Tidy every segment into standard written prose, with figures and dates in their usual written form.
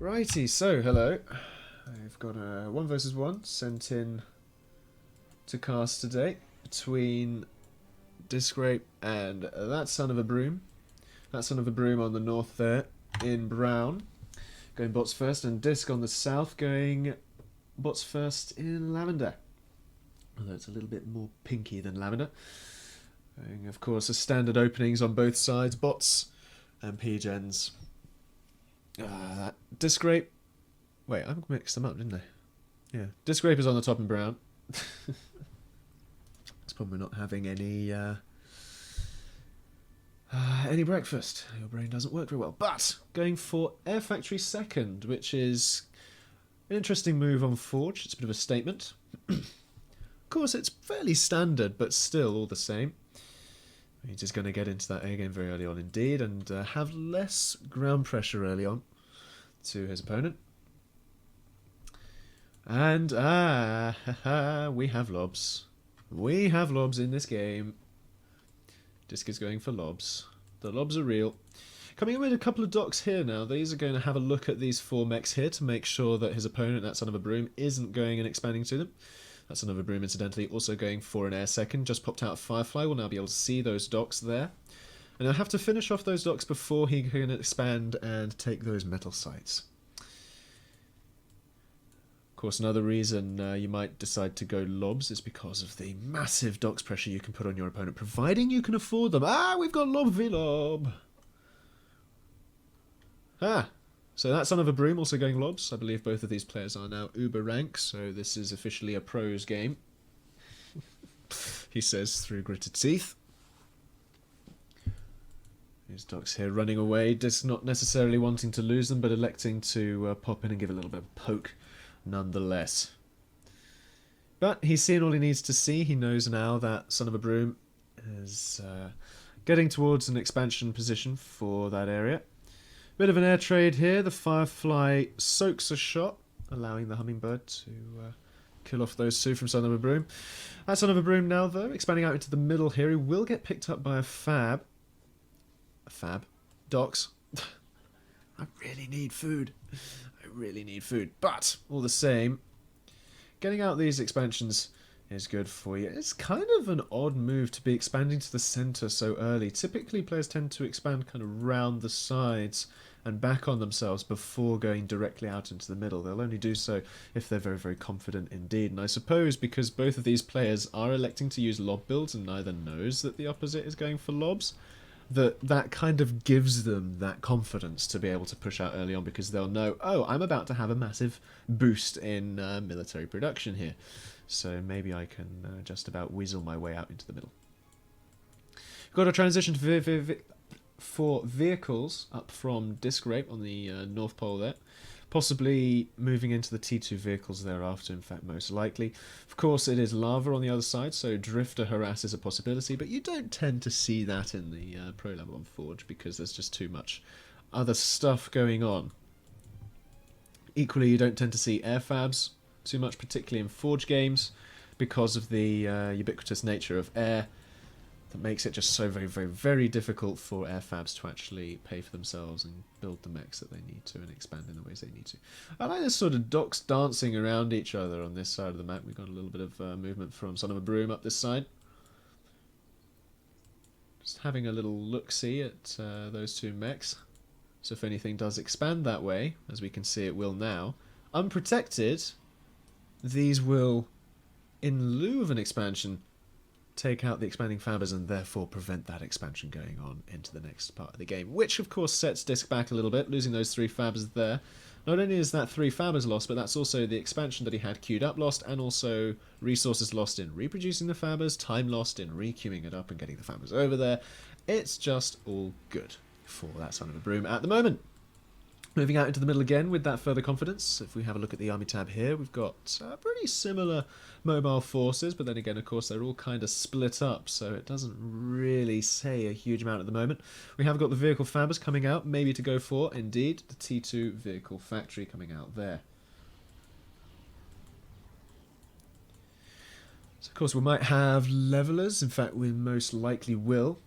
Righty, so hello. I've got a 1 versus 1 sent in to cast today between Diskraip and ThatSonOfABroom. ThatSonOfABroom on the north there in brown, going bots first, and Disc on the south going bots first in lavender. Although it's a little bit more pinky than lavender. And of course, the standard openings on both sides, bots and P-gens. Diskraip. Wait, I mixed them up, didn't I? Yeah, Diskraip is on the top in brown. It's probably not having any breakfast. Your brain doesn't work very well. But going for Air Factory second, which is an interesting move on Forge. It's a bit of a statement. Of course, it's fairly standard, but still all the same. He's just going to get into that A game very early on indeed, and have less ground pressure early on to his opponent. And we have lobs. We have lobs in this game. Disc is going for lobs. The lobs are real. Coming in with a couple of docks here now. These are going to have a look at these 4 mechs here to make sure that his opponent, ThatSonOfABroom, isn't going and expanding to them. ThatSonOfABroom, incidentally, also going for an air second. Just popped out Firefly. We'll now be able to see those docks there. And he'll have to finish off those docks before he can expand and take those metal sites. Of course, another reason you might decide to go lobs is because of the massive docks pressure you can put on your opponent, providing you can afford them. We've got lob v lob. So ThatSonOfABroom also going lobs. I believe both of these players are now uber rank, so this is officially a pros game. He says through gritted teeth. These docks here running away, just not necessarily wanting to lose them, but electing to pop in and give a little bit of poke nonetheless. But he's seen all he needs to see. He knows now that ThatSonOfABroom is getting towards an expansion position for that area. Bit of an air trade here. The Firefly soaks a shot, allowing the Hummingbird to kill off those 2 from ThatSonOfABroom. ThatSonOfABroom now, though, expanding out into the middle here. He will get picked up by a Fab. Docks. I really need food. But, all the same, getting out these expansions is good for you. It's kind of an odd move to be expanding to the centre so early. Typically, players tend to expand kind of round the sides and back on themselves before going directly out into the middle. They'll only do so if they're very, very confident indeed. And I suppose because both of these players are electing to use lob builds and neither knows that the opposite is going for lobs, that kind of gives them that confidence to be able to push out early on, because they'll know, oh, I'm about to have a massive boost in military production here. So maybe I can just about weasel my way out into the middle. Got a transition for vehicles up from Diskraip on the North Pole there. Possibly moving into the T2 vehicles thereafter, in fact, most likely. Of course, it is lava on the other side, so Drifter Harass is a possibility, but you don't tend to see that in the pro level on Forge because there's just too much other stuff going on. Equally, you don't tend to see air fabs too much, particularly in Forge games, because of the ubiquitous nature of air. That makes it just so very, very, very difficult for air fabs to actually pay for themselves and build the mechs that they need to and expand in the ways they need to. I like this sort of docks dancing around each other on this side of the map. We've got a little bit of movement from ThatSonOfABroom up this side. Just having a little look-see at those 2 mechs. So if anything does expand that way, as we can see it will now, unprotected, these will, in lieu of an expansion, take out the expanding fabbers and therefore prevent that expansion going on into the next part of the game, which of course sets Disc back a little bit, losing those 3 fabbers there. Not only is that 3 fabbers lost, but that's also the expansion that he had queued up lost, and also resources lost in reproducing the fabbers, time lost in re-queuing it up and getting the fabbers over there. It's just all good for ThatSonOfABroom at the moment. Moving out into the middle again with that further confidence. If we have a look at the army tab here, we've got pretty similar mobile forces, but then again, of course, they're all kind of split up, so it doesn't really say a huge amount at the moment. We have got the vehicle fabbers coming out, maybe to go for, indeed, the T2 vehicle factory coming out there. So, of course, we might have levelers. In fact, we most likely will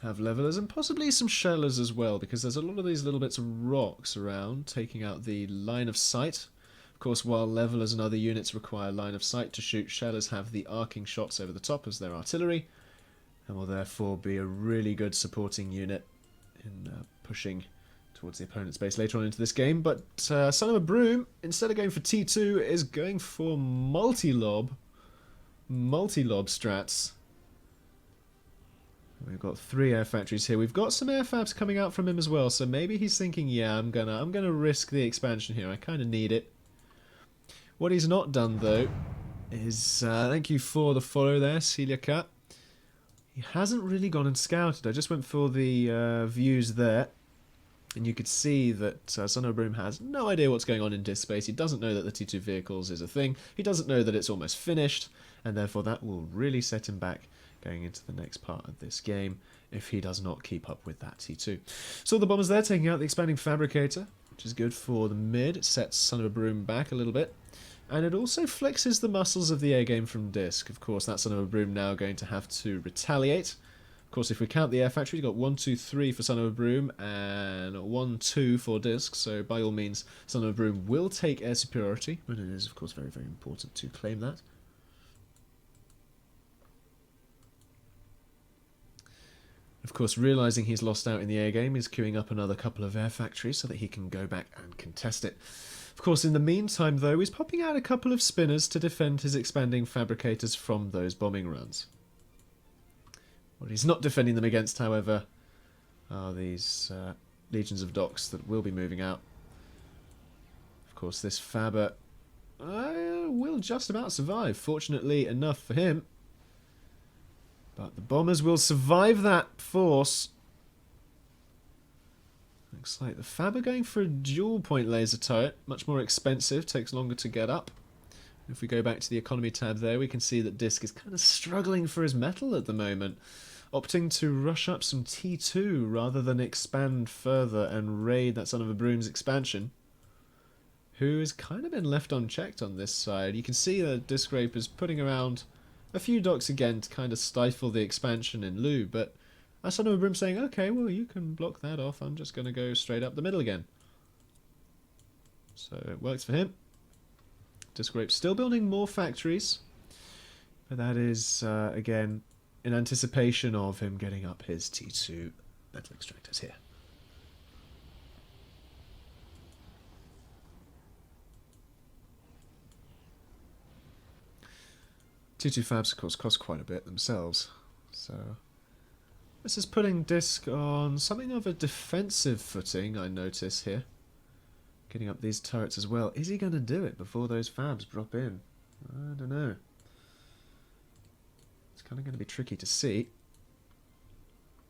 have levelers and possibly some shellers as well, because there's a lot of these little bits of rocks around taking out the line of sight. Of course, while levelers and other units require line of sight to shoot, shellers have the arcing shots over the top as their artillery, and will therefore be a really good supporting unit in pushing towards the opponent's base later on into this game. But ThatSonOfABroom, instead of going for T2, is going for multi-lob strats. We've got 3 air factories here. We've got some air fabs coming out from him as well, so maybe he's thinking, yeah, I'm gonna risk the expansion here. I kind of need it. What he's not done though is thank you for the follow there, Celia Cat. He hasn't really gone and scouted. I just went for the views there, and you could see that ThatSonOfABroom has no idea what's going on in disk space. He doesn't know that the T2 vehicles is a thing. He doesn't know that it's almost finished, and therefore that will really set him back going into the next part of this game if he does not keep up with that T2. So the bombers there taking out the expanding fabricator, which is good for the mid. It sets ThatSonOfABroom back a little bit, and it also flexes the muscles of the air game from disk. Of course, ThatSonOfABroom now going to have to retaliate. Of course, if we count the air factory, you've got 1, 2, 3 for ThatSonOfABroom and 1, 2 for disk. So by all means, ThatSonOfABroom will take air superiority, but it is of course very, very important to claim that. Of course, realising he's lost out in the air game, he's queuing up another couple of air factories so that he can go back and contest it. Of course, in the meantime, though, he's popping out a couple of spinners to defend his expanding fabricators from those bombing runs. What he's not defending them against, however, are these legions of docks that will be moving out. Of course, this Fabber will just about survive, fortunately enough for him. But the bombers will survive that force. Looks like the Fab are going for a dual point laser turret. Much more expensive, takes longer to get up. If we go back to the economy tab there, we can see that Disk is kind of struggling for his metal at the moment. Opting to rush up some T2 rather than expand further and raid ThatSonOfABroom's expansion, who has kind of been left unchecked on this side. You can see that Diskraip is putting around a few docks again to kind of stifle the expansion in lieu, but ThatSonOfABroom saying, okay, well, you can block that off, I'm just going to go straight up the middle again. So it works for him. Diskraip still building more factories, but that is, again, in anticipation of him getting up his T2 metal extractors here. T2 fabs, of course, cost quite a bit themselves, so this is putting Disk on something of a defensive footing, I notice here. Getting up these turrets as well. Is he going to do it before those fabs drop in? I don't know. It's kind of going to be tricky to see.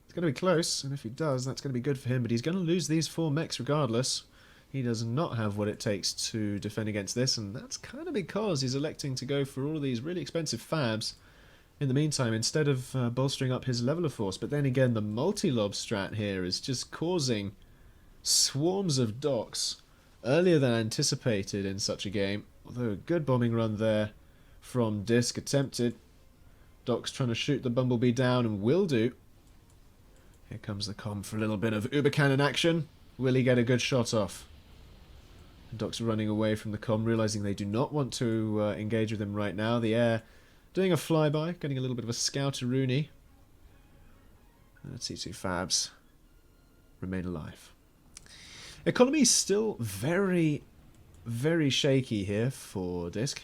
It's going to be close, and if he does, that's going to be good for him, but he's going to lose these 4 mechs regardless. He does not have what it takes to defend against this, and that's kind of because he's electing to go for all of these really expensive fabs in the meantime, instead of bolstering up his leveler force. But then again, the multi-lob strat here is just causing swarms of docks earlier than anticipated in such a game. Although a good bombing run there from Disk attempted. Docks trying to shoot the Bumblebee down, and will do. Here comes the comm for a little bit of Uber Cannon action. Will he get a good shot off? Docks running away from the comm, realising they do not want to engage with him right now. The air doing a flyby, getting a little bit of a scouter-rooney. T2 fabs remain alive. Economy is still very, very shaky here for Disk.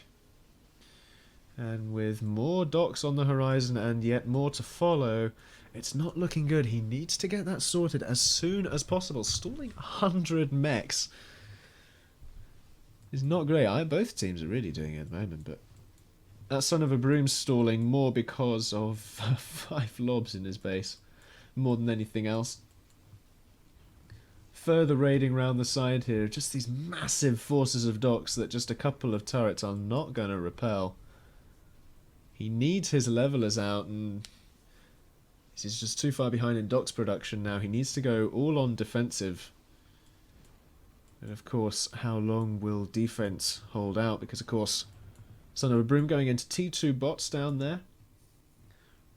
And with more docks on the horizon and yet more to follow, it's not looking good. He needs to get that sorted as soon as possible. Stalling 100 mechs is not great. Both teams are really doing it at the moment, but ThatSonOfABroom stalling more because of 5 lobs in his base, more than anything else. Further raiding round the side here, just these massive forces of docks that just a couple of turrets are not going to repel. He needs his levelers out, and he's just too far behind in docks production now. He needs to go all on defensive. And of course, how long will defense hold out? Because of course, ThatSonOfABroom going into T2 bots down there.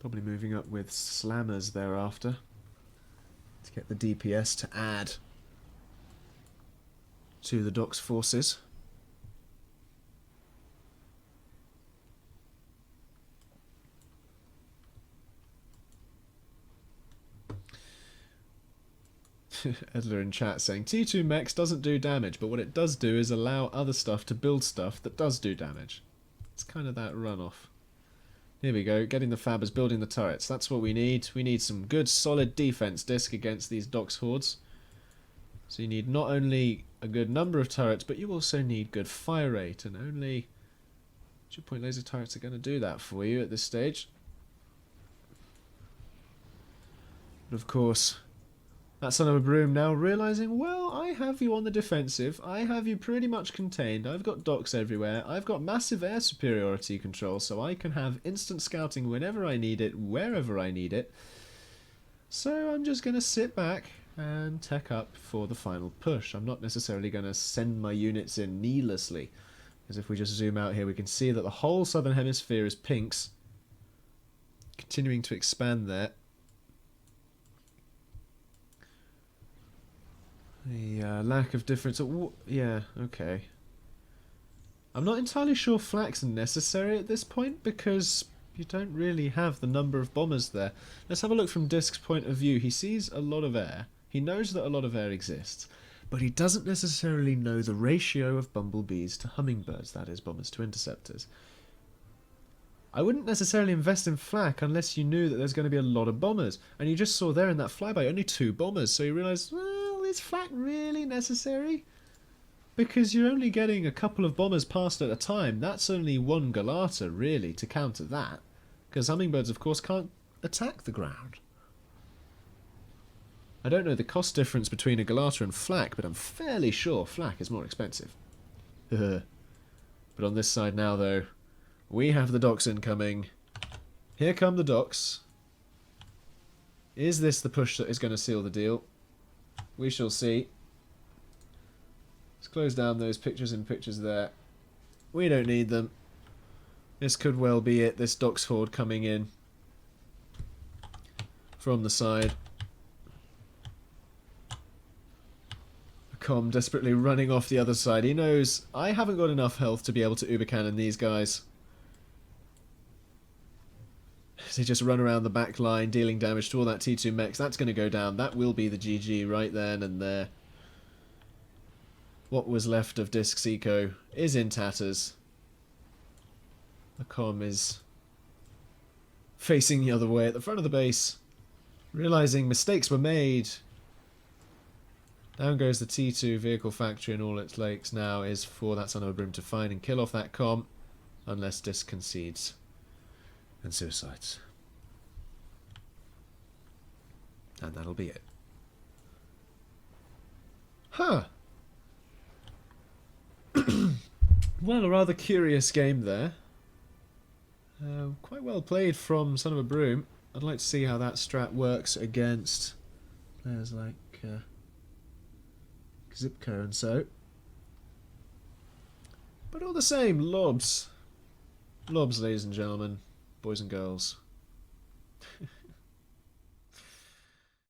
Probably moving up with slammers thereafter. to get the DPS to add to the docks forces. Edler in chat saying T2 mechs doesn't do damage, but what it does do is allow other stuff to build stuff that does do damage. It's kind of that runoff. Here we go, getting the fabbers, building the turrets. That's what we need. We need some good solid defense disc against these docks hordes. So you need not only a good number of turrets, but you also need good fire rate, and only 2-point laser turrets are going to do that for you at this stage. But of course, ThatSonOfABroom now realising, well, I have you on the defensive, I have you pretty much contained, I've got docks everywhere, I've got massive air superiority control, so I can have instant scouting whenever I need it, wherever I need it. So I'm just going to sit back and tech up for the final push. I'm not necessarily going to send my units in needlessly, because if we just zoom out here we can see that the whole southern hemisphere is pinks, continuing to expand there. The lack of difference. Yeah, okay. I'm not entirely sure flak's necessary at this point because you don't really have the number of bombers there. Let's have a look from Disk's point of view. He sees a lot of air. He knows that a lot of air exists, but he doesn't necessarily know the ratio of bumblebees to hummingbirds, that is, bombers to interceptors. I wouldn't necessarily invest in flak unless you knew that there's going to be a lot of bombers. And you just saw there in that flyby only 2 bombers, so you realised, well, is flak really necessary? Because you're only getting a couple of bombers past at a time. That's only 1 Galata, really, to counter that. Because hummingbirds, of course, can't attack the ground. I don't know the cost difference between a Galata and flak, but I'm fairly sure flak is more expensive. But on this side now, though, we have the docks incoming. Here come the docks. Is this the push that is going to seal the deal? We shall see. Let's close down those pictures in pictures there. We don't need them. This could well be it, this docks horde coming in from the side. Com desperately running off the other side. He knows I haven't got enough health to be able to uber cannon these guys. They just run around the back line, dealing damage to all that T2 mechs. That's going to go down. That will be the GG right then and there. What was left of Disk's eco is in tatters. The com is facing the other way at the front of the base, realising mistakes were made. Down goes the T2 vehicle factory, and all it takes now is for ThatSonOfABroom to find and kill off that com, unless Disk concedes and suicides. And that'll be it. Huh. Well, a rather curious game there. Quite well played from ThatSonOfABroom. I'd like to see how that strat works against players like Zipco and so. But all the same, lobs. Lobs, ladies and gentlemen, boys and girls.